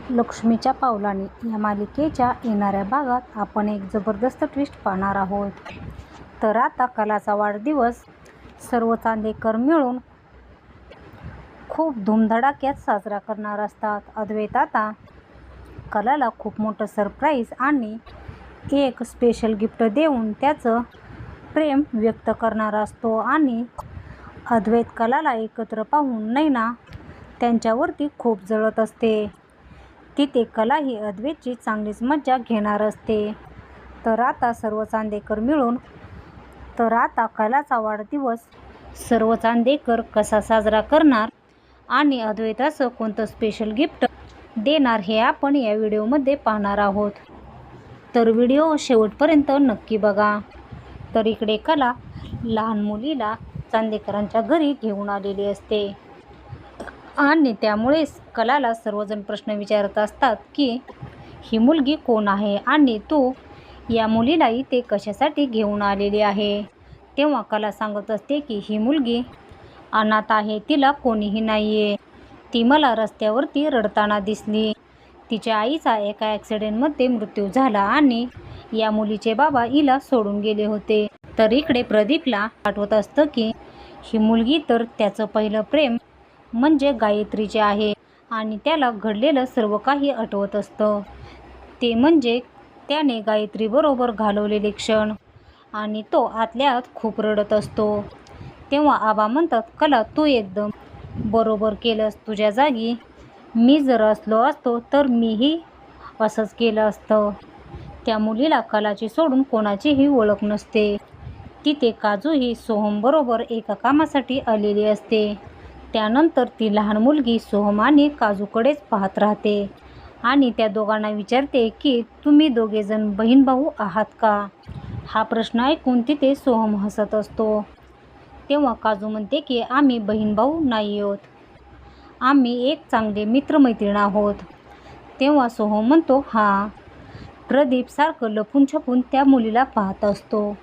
लक्ष्मीच्या पावलांनी या मालिकेच्या येणाऱ्या भागात आपण एक जबरदस्त ट्विस्ट पाहणार आहोत. तर आता कलाचा वाढदिवस सर्व चांदेकर मिळून खूप धूमधडाक्यात साजरा करणार असतात. अद्वैत आता कलाला खूप मोठं सरप्राईज आणि एक स्पेशल गिफ्ट देऊन त्याचं प्रेम व्यक्त करणार असतो आणि अद्वैत कलाला एकत्र पाहून नैना त्यांच्यावरती खूप जळत असते. तिथे कला ही अद्वैतची चांगलीच मज्जा घेणार असते. तर आता सर्व चांदेकर मिळून आता कलाचा वाढदिवस सर्व चांदेकर कसा साजरा करणार आणि अद्वैताचं कोणतं स्पेशल गिफ्ट देणार हे आपण या व्हिडिओमध्ये पाहणार आहोत. तर व्हिडिओ शेवटपर्यंत नक्की बघा. तर इकडे कला लहान मुलीला चांदेकरांच्या घरी घेऊन आलेली असते आणि त्यामुळेच कलाला सर्वजण प्रश्न विचारत असतात की ही मुलगी कोण आहे आणि तू या मुलीला इथे कशासाठी घेऊन आलेली आहे. तेव्हा कला सांगत असते की ही मुलगी अनाथ आहे, तिला कोणीही नाही आहे. ती मला रस्त्यावरती रडताना दिसली. तिच्या आईचा एका ॲक्सिडेंटमध्ये मृत्यू झाला आणि या मुलीचे बाबा हिला सोडून गेले होते. तर इकडे प्रदीपला आठवत असतं की ही मुलगी तर त्याचं पहिलं प्रेम म्हणजे गायत्रीचे आहे आणि त्याला घडलेलं सर्व काही आठवत असतं. ते म्हणजे त्याने गायत्रीबरोबर घालवलेले क्षण आणि तो आतल्या आत खूप रडत असतो. तेव्हा आबा म्हणतात, कला तू एकदम बरोबर केलंस. तुझ्या जागी मी जर असलो असतो तर मीही असंच केलं असतं. त्या मुलीला कलाची सोडून कोणाचीही ओळख नसते. तिथे काजू ही सोहमबरोबर एका कामासाठी आलेली असते. त्यानंतर ती लहान मुलगी सोहम आणि काजूकडेच पाहत राहते आणि त्या दोघांना विचारते की तुम्ही दोघेजण बहीण भाऊ आहात का. हा प्रश्न ऐकून तिथे सोहम हसत असतो. तेव्हा काजू म्हणते की आम्ही बहीण भाऊ नाही आहोत, आम्ही एक चांगले मित्रमैत्रीण आहोत. तेव्हा सोहम म्हणतो, हा. प्रदीप सारखं लपून छपून त्या मुलीला पाहत असतो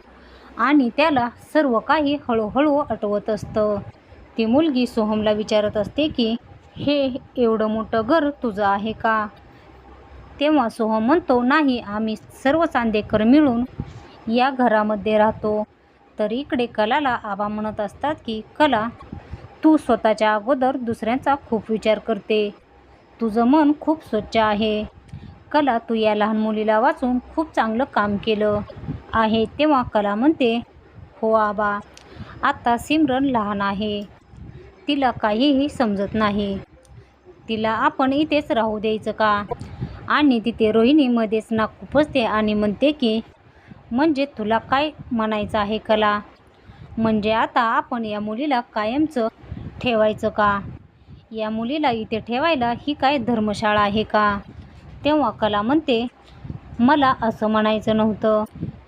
आणि त्याला सर्व काही हळूहळू आठवत असतं. ती मुलगी सोहमला विचारत असते की हे एवढं मोठं घर तुझं आहे का. तेव्हा सोहम म्हणतो, नाही, आम्ही सर्व चांदेकर मिळून या घरामध्ये राहतो. तर इकडे कलाला आबा म्हणत असतात की कला, तू स्वतःच्या अगोदर दुसऱ्यांचा खूप विचार करते. तुझं मन खूप स्वच्छ आहे. कला, तू या लहान मुलीला वाचून खूप चांगलं काम केलं आहे. तेव्हा कला म्हणते, हो आबा, आता सिमरन लहान आहे, तिला काहीही समजत नाही. तिला आपण इथेच राहू द्यायचं का. आणि तिथे रोहिणी मध्येच नाक खुपसते आणि म्हणते की म्हणजे तुला काय म्हणायचं आहे कला. म्हणजे आता आपण या मुलीला कायमचं ठेवायचं का. या मुलीला इथे ठेवायला ही काय धर्मशाळा आहे का. तेव्हा कला म्हणते, मला असं म्हणायचं नव्हतं.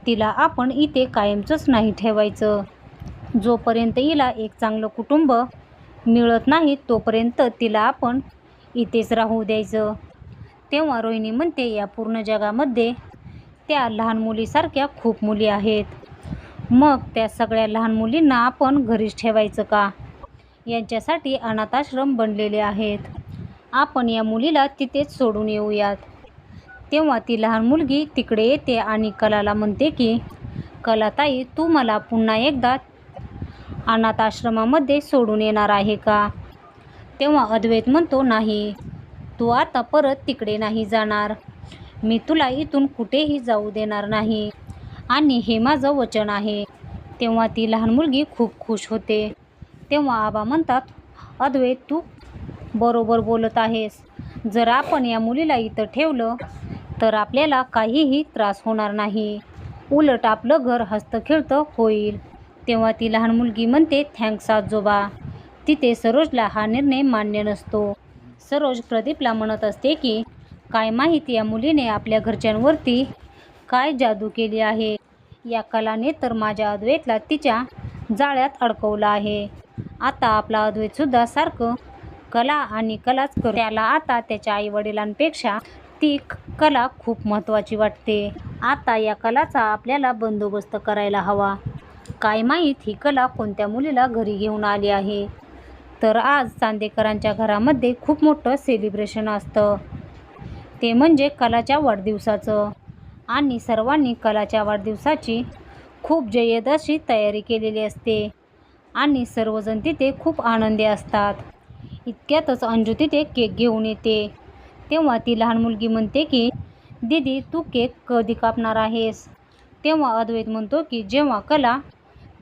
तिला आपण इथे कायमचंच नाही ठेवायचं. जोपर्यंत हिला एक चांगलं कुटुंब मिळत नाही तोपर्यंत तिला आपण इथेच राहू द्यायचं. तेव्हा रोहिणी म्हणते, या पूर्ण जगामध्ये त्या लहान मुलीसारख्या खूप मुली आहेत. मग त्या सगळ्या लहान मुलींना आपण घरीच ठेवायचं का. यांच्यासाठी अनाथाश्रम बनलेले आहेत. आपण या मुलीला तिथेच सोडून येऊयात. तेव्हा ती लहान मुलगी तिकडे येते आणि कलाला म्हणते की कलाताई, तू मला पुन्हा एकदा अनाथाश्रमामध्ये सोडून येणार आहे का. तेव्हा अद्वैत म्हणतो, नाही, तू आता परत तिकडे नाही जाणार. मी तुला इथून कुठेही जाऊ देणार नाही आणि हे माझं वचन आहे. तेव्हा ती लहान मुलगी खूप खुश होते. तेव्हा आबा म्हणतात, अद्वैत, तू बरोबर बोलत आहेस. जर आपण या मुलीला इथं ठेवलं तर आपल्याला काहीही त्रास होणार नाही. उलट आपलं घर हस्तखेळतं होईल. तेव्हा ती लहान मुलगी म्हणते, थँक्स आजोबा. तिथे सरोजला हा निर्णय मान्य नसतो. सरोज प्रदीपला म्हणत असते की काय माहिती या मुलीने आपल्या घरच्यांवरती काय जादू केली आहे. या कलाने तर माझ्या अद्वैतला तिच्या जाळ्यात अडकवलं आहे. आता आपला अद्वैतसुद्धा सारखं कला आणि कलाच करतो. त्याला आता त्याच्या आईवडिलांपेक्षा ती कला खूप महत्त्वाची वाटते. आता या कलाचा आपल्याला बंदोबस्त करायला हवा. काय माहीत ही कला कोणत्या मुलीला घरी घेऊन आली आहे. तर आज चांदेकरांच्या घरामध्ये खूप मोठं सेलिब्रेशन असतं. ते म्हणजे कलाच्या वाढदिवसाचं. आणि सर्वांनी कलाच्या वाढदिवसाची खूप जय्यत अशी तयारी केलेली असते आणि सर्वजण तिथे खूप आनंदी असतात. इतक्यातच अंजू तिथे केक घेऊन येते. तेव्हा ती लहान मुलगी म्हणते की दीदी तू केक कधी कापणार आहेस? तेव्हा अद्वैत म्हणतो की जेव्हा कला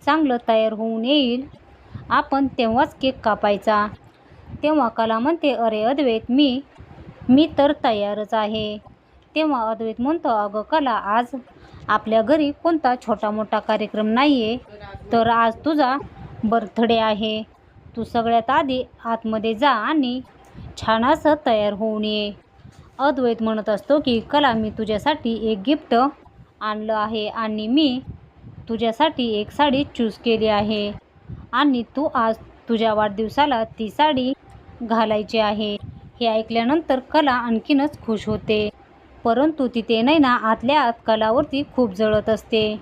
चांगलं तयार होऊन येईल आपण तेव्हाच केक कापायचा. तेव्हा कला म्हणते अरे अद्वैत मी तर तयारच आहे. तेव्हा अद्वैत म्हणतो अगं कला आज आपल्या घरी कोणता छोटा मोठा कार्यक्रम नाही आहे, तर आज तुझा बर्थडे आहे. तू सगळ्यात आधी आतमध्ये जा आणि छान असं तयार होऊन ये. अद्वैत म्हणत असतो की कला मी तुझ्यासाठी एक गिफ्ट आणलं आहे आणि मी तुझ्यासाठी एक साडी चूज केली आहे आणि तू आज तुझ्या वाढदिवसाला ती साडी घालायची आहे. हे ऐकल्यानंतर कला आणखीनच खुश होते. परंतु तिथे नैना आतल्या आत कलावरती खूप जळत असते.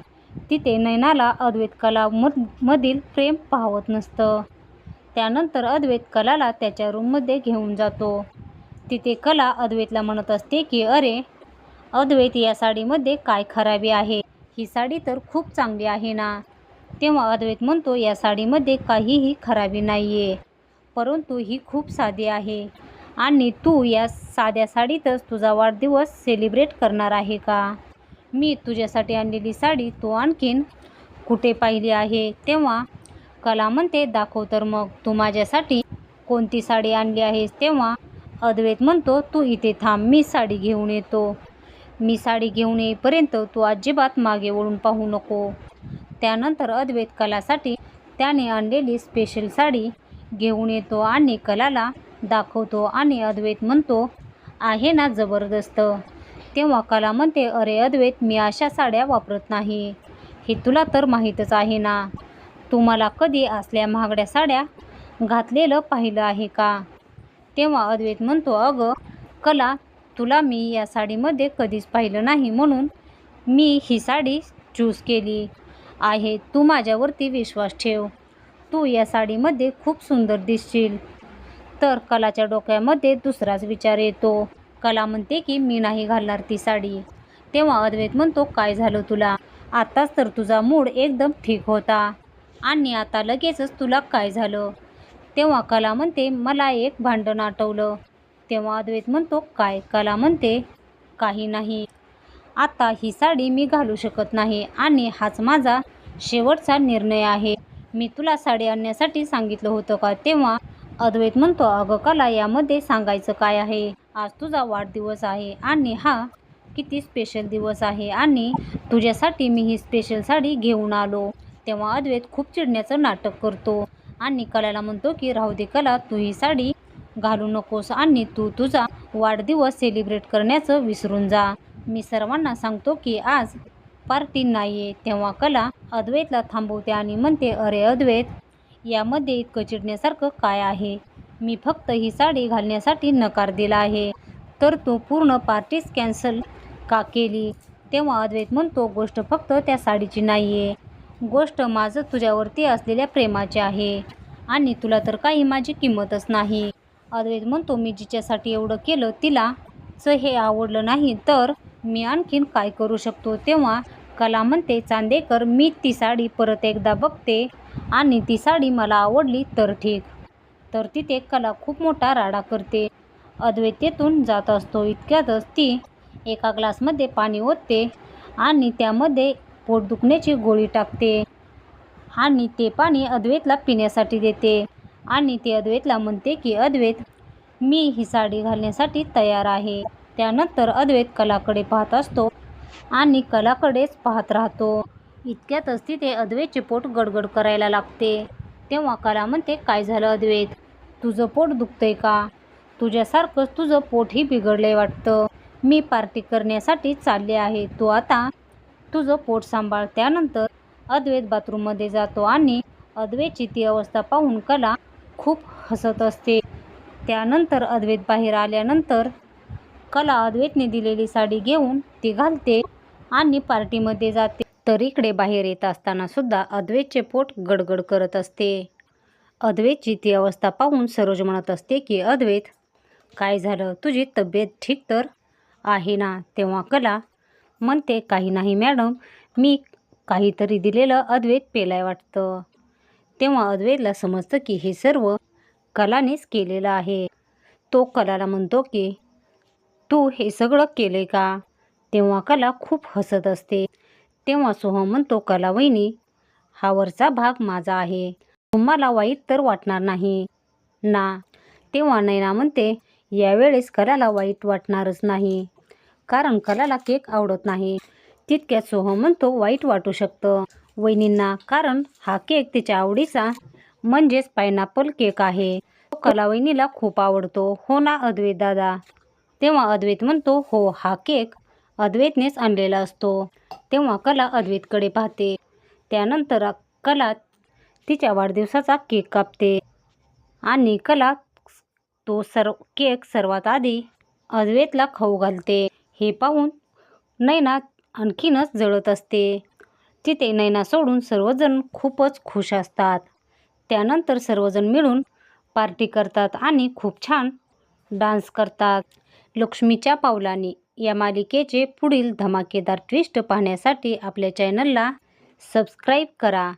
तिथे नैनाला अद्वैत कलामधील प्रेम पाहवत नसतं. त्यानंतर अद्वैत कलाला त्याच्या रूममध्ये घेऊन जातो. तिथे कला अद्वैतला म्हणत असते की अरे अद्वैत या साडीमध्ये काय खराबी आहे? ही साडी तर खूप चांगली आहे ना. तेव्हा अद्वैत म्हणतो या साडीमध्ये काहीही खराबी नाही आहे, परंतु ही खूप साधी आहे आणि तू या साध्या साडीतच तुझा वाढदिवस सेलिब्रेट करणार आहे का? मी तुझ्यासाठी आणलेली साडी तू आणखीन कुठे पाहिली आहे? तेव्हा कला म्हणते दाखव तर मग तू माझ्यासाठी कोणती साडी आणली आहेस? तेव्हा अद्वैत म्हणतो तू इथे थांब, मी साडी घेऊन येतो. मी साडी घेऊन येईपर्यंत तू अजिबात मागे वळून पाहू नको. त्यानंतर अद्वैत कलासाठी त्याने आणलेली स्पेशल साडी घेऊन येतो आणि कलाला दाखवतो आणि अद्वैत म्हणतो आहे ना जबरदस्त. तेव्हा कला म्हणते अरे अद्वैत मी अशा साड्या वापरत नाही, हे तुला तर माहीतच आहे ना. तू मला कधी असल्या महागड्या साड्या घातलेलं पाहिलं आहे का? तेव्हा अद्वैत म्हणतो अगं कला तुला मी या साडीमध्ये कधीच पाहिलं नाही, म्हणून मी ही साडी चूज केली आहे. तू माझ्यावरती विश्वास ठेव, तू या साडीमध्ये खूप सुंदर दिसशील. तर कलाच्या डोक्यामध्ये दुसराच विचार येतो. कला म्हणते की मी नाही घालणार ती साडी. तेव्हा अद्वैत म्हणतो काय झालं तुला? आताच तर तुझा मूड एकदम ठीक होता आणि आता लगेचच तुला काय झालं? तेव्हा कला म्हणते मला एक भांडण आठवलं. तेव्हा अद्वैत म्हणतो काय? कला म्हणते काही नाही, आता ही साडी मी घालू शकत नाही आणि हाच माझा शेवटचा निर्णय आहे. मी तुला साडी आणण्यासाठी सांगितलं होतं का? तेव्हा अद्वैत म्हणतो अगं कला यामध्ये सांगायचं काय आहे? आज तुझा वाढदिवस आहे आणि हा किती स्पेशल दिवस आहे आणि तुझ्यासाठी मी ही स्पेशल साडी घेऊन आलो. तेव्हा अद्वैत खूप चिडण्याचं नाटक करतो आणि कलाला म्हणतो की राहू दे कला, तू ही साडी घालू नकोस आणि तू तुझा वाढदिवस सेलिब्रेट करण्याचं विसरून जा. मी सर्वांना सांगतो की आज पार्टी नाही आहे. तेव्हा कला अद्वैतला थांबवते आणि म्हणते अरे अद्वैत यामध्ये इतकं चिडण्यासारखं काय आहे? मी फक्त ही साडी घालण्यासाठी नकार दिला आहे, तर तू पूर्ण पार्टीच कॅन्सल का केली? तेव्हा अद्वैत म्हणतो गोष्ट फक्त त्या साडीची नाही आहे, गोष्ट माझं तुझ्यावरती असलेल्या प्रेमाची आहे आणि तुला तर काही माझी किंमतच नाही. अद्वैत म्हणतो मी जिच्यासाठी एवढं केलं तिलाच हे आवडलं नाही तर मी आणखीन काय करू शकतो? तेव्हा कला म्हणते चांदेकर मी ती साडी परत एकदा बघते आणि ती साडी मला आवडली तर ठीक. तर तिथे कला खूप मोठा राडा करते. अद्वैत तेथून जात असतो. इतक्यातच ती एका ग्लासमध्ये पाणी ओतते आणि त्यामध्ये पोट दुखण्याची गोळी टाकते आणि ते पाणी अद्वैतला पिण्यासाठी देते आणि ते अद्वैतला म्हणते की अद्वैत मी ही साडी घालण्यासाठी तयार आहे. त्यानंतर अद्वैत कलाकडे पाहत असतो आणि कलाकडेच पाहत राहतो. इतक्यातच तिथे अद्वैतचे पोट गडगड करायला लागते. तेव्हा कला म्हणते काय झालं अद्वैत, तुझं पोट दुखतंय का? तुझ्यासारखंच तुझं पोटही बिघडलंय वाटतं. मी पार्टी करण्यासाठी चालले आहे, तू आता तुझं पोट सांभाळ. त्यानंतर अद्वैत बाथरूममध्ये जातो आणि अद्वैतची ती अवस्था पाहून कला खूप हसत असते. त्यानंतर अद्वैत बाहेर आल्यानंतर कला अद्वैतने दिलेली साडी घेऊन ती घालते आणि पार्टीमध्ये जाते. तर इकडे बाहेर येत असताना सुद्धा अद्वैतचे पोट गडगड करत असते. अद्वैतची ती अवस्था पाहून सरोज म्हणत असते की अद्वैत काय झालं, तुझी तब्येत ठीक तर आहे ना. तेव्हा कला म्हणते, काही नाही मॅडम, मी काहीतरी दिलेलं अद्वैत पेलाय वाटतं. तेव्हा अद्वैतला समजतं की हे सर्व कलानेच केलेलं आहे. तो कलाला म्हणतो की तू हे सगळं केले का? तेव्हा कला खूप हसत असते. तेव्हा सोहम म्हणतो, कला वहिनी, हा वरचा भाग माझा आहे, तुम्हाला वाईट तर वाटणार नाही ना. तेव्हा नैना म्हणते, यावेळेस कलाला वाईट वाटणारच नाही, कारण कलाला केक आवडत नाही. तितक्यात सोहम म्हणतो, वाईट वाटू शकतं वहिनींना, कारण हा केक तिच्या आवडीचा म्हणजेच पायनॅपल केक आहे. तो कला वहिनीला खूप आवडतो, हो ना अद्वैत दादा? तेव्हा अद्वैत म्हणतो, हो, हा केक अद्वैतनेच आणलेला असतो. तेव्हा कला अद्वैतकडे पाहते. त्यानंतर कला तिच्या वाढदिवसाचा केक कापते आणि कला तो केक सर्वात आधी अद्वैतला खाऊ घालते. हे पाहून नैना आणखीनच जळत असते. तिथे नैना सोडून सर्वजण खूपच खुश असतात. त्यानंतर सर्वजण मिळून पार्टी करतात आणि खूप छान डान्स करतात. लक्ष्मीच्या पावलांनी या मालिकेचे पुढील धमाकेदार ट्विस्ट पाहण्यासाठी आपल्या चॅनलला सबस्क्राईब करा.